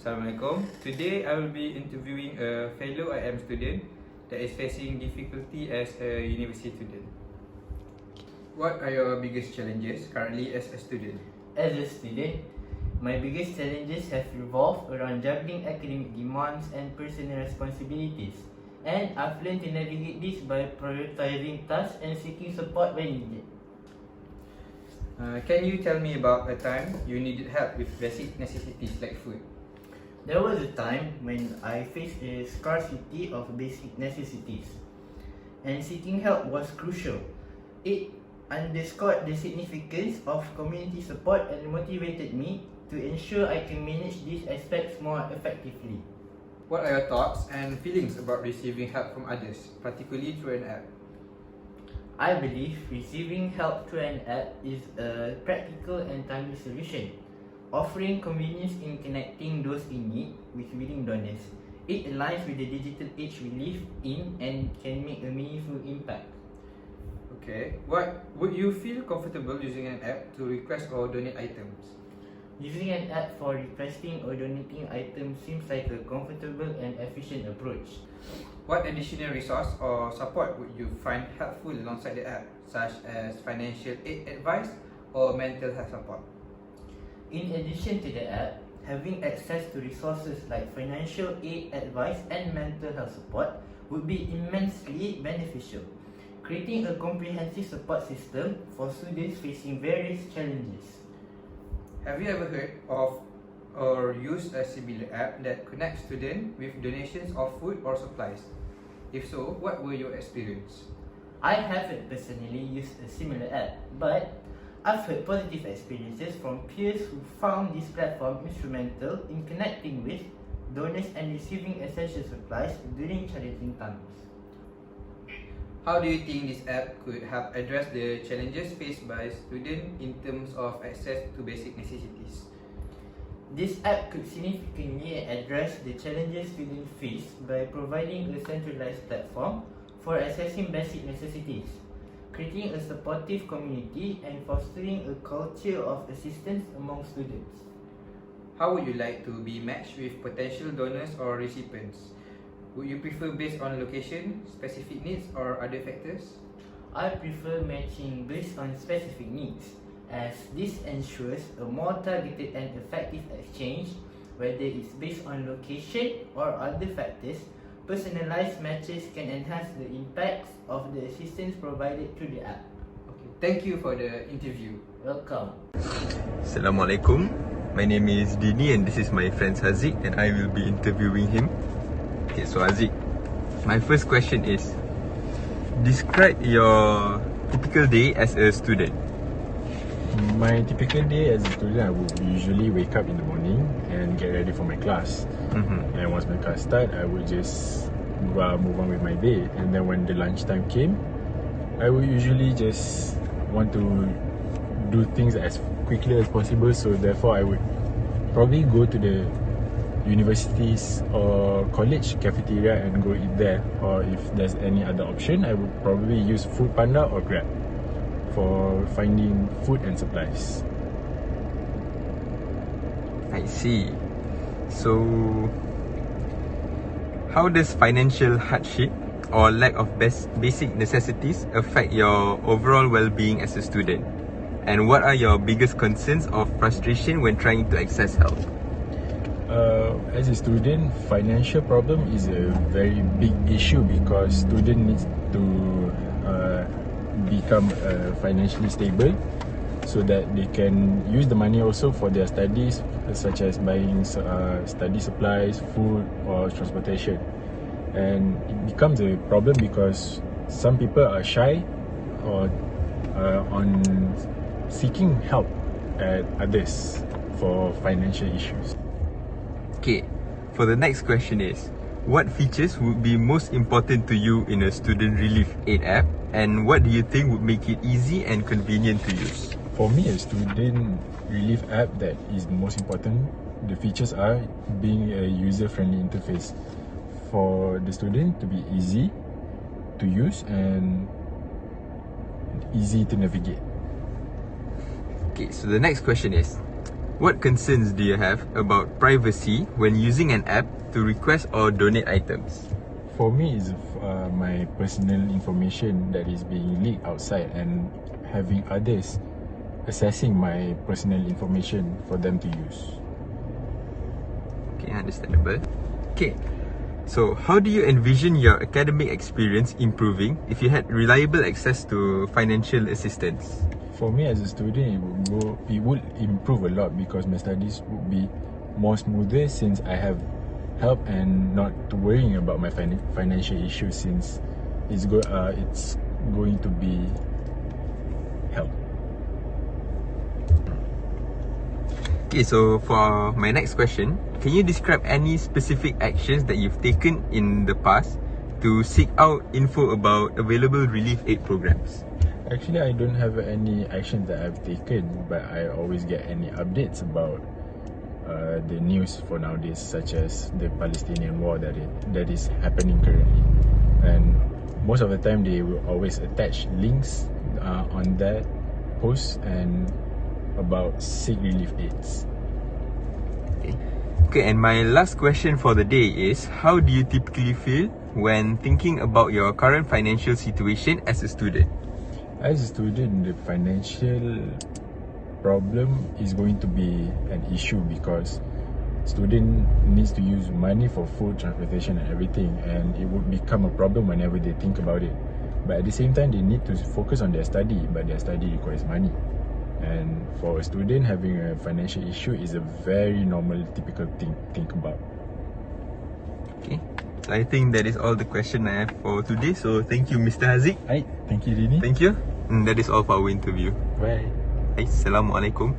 Assalamualaikum. Today I will be interviewing a fellow IM student that is facing difficulty as a university student. What are your biggest challenges currently as a student? As a student, my biggest challenges have revolved around juggling academic demands and personal responsibilities, and I've learned to navigate this by prioritizing tasks and seeking support when needed. Can you tell me about a time you needed help with basic necessities like food? There was a time when I faced a scarcity of basic necessities, and seeking help was crucial. It underscored the significance of community support and motivated me to ensure I can manage these aspects more effectively. What are your thoughts and feelings about receiving help from others, particularly through an app? I believe receiving help through an app is a practical and timely solution, offering convenience in connecting those in need with willing donors. It aligns with the digital age we live in and can make a meaningful impact. Okay. What would you feel comfortable using an app to request or donate items? Using an app for requesting or donating items seems like a comfortable and efficient approach. What additional resource or support would you find helpful alongside the app, such as financial aid advice or mental health support? In addition to the app, having access to resources like financial aid advice and mental health support would be immensely beneficial, creating a comprehensive support system for students facing various challenges. Have you ever heard of or used a similar app that connects students with donations of food or supplies? If so, what were your experience? I haven't personally used a similar app, but I've heard positive experiences from peers who found this platform instrumental in connecting with donors and receiving essential supplies during challenging times. How do you think this app could help address the challenges faced by students in terms of access to basic necessities? This app could significantly address the challenges students face by providing a centralized platform for accessing basic necessities, creating a supportive community and fostering a culture of assistance among students. How would you like to be matched with potential donors or recipients? Would you prefer based on location, specific needs, or other factors? I prefer matching based on specific needs, as this ensures a more targeted and effective exchange, whether it's based on location or other factors. Personalized matches can enhance the impacts of the assistance provided through the app. Okay. Thank you for the interview. Welcome. Assalamualaikum. My name is Dini and this is my friend Haziq and I will be interviewing him. Okay, so Haziq, my first question is, describe your typical day as a student. My typical day as a student, I would usually wake up in the morning and get ready for my class. And once my class start, I would just move on with my day. And then when the lunchtime came, I would usually just want to do things as quickly as possible. So therefore, I would probably go to the universities or college cafeteria and go eat there. Or if there's any other option, I would probably use Foodpanda or Grab for finding food and supplies. I see. So, how does financial hardship or lack of basic necessities affect your overall well-being as a student? And what are your biggest concerns or frustration when trying to access help? As a student, financial problem is a very big issue because student needs to become financially stable so that they can use the money also for their studies, such as buying study supplies, food or transportation. And it becomes a problem because some people are shy or on seeking help at others for financial issues. Okay, for the next question is, what features would be most important to you in a student relief aid app, and what do you think would make it easy and convenient to use? For me, a student relief app that is most important, the features are being a user-friendly interface for the student to be easy to use and easy to navigate. Okay, so the next question is, What concerns do you have about privacy when using an app to request or donate items? For me, it's my personal information that is being leaked outside and having others accessing my personal information for them to use. Okay, understandable. Okay, so how do you envision your academic experience improving if you had reliable access to financial assistance? For me as a student, it would improve a lot because my studies would be more smoother since I have help and not worrying about my financial issues since it's going to be help. Okay, so for my next question, can you describe any specific actions that you've taken in the past to seek out info about available relief aid programs? Actually, I don't have any actions that I've taken, but I always get any updates about the news for nowadays, such as the Palestinian war that is happening currently. And most of the time, they will always attach links on that post and about seek relief aids. Okay, and my last question for the day is, how do you typically feel when thinking about your current financial situation as a student? As a student, the financial problem is going to be an issue because student needs to use money for food, transportation and everything, and it would become a problem whenever they think about it. But at the same time, they need to focus on their study, but their study requires money. And for a student, having a financial issue is a very normal, typical thing to think about. Okay, so I think that is all the question I have for today. So thank you, Mr. Haziq. Right, thank you, Dini. Thank you. And that is all for our interview. Bye. Assalamualaikum.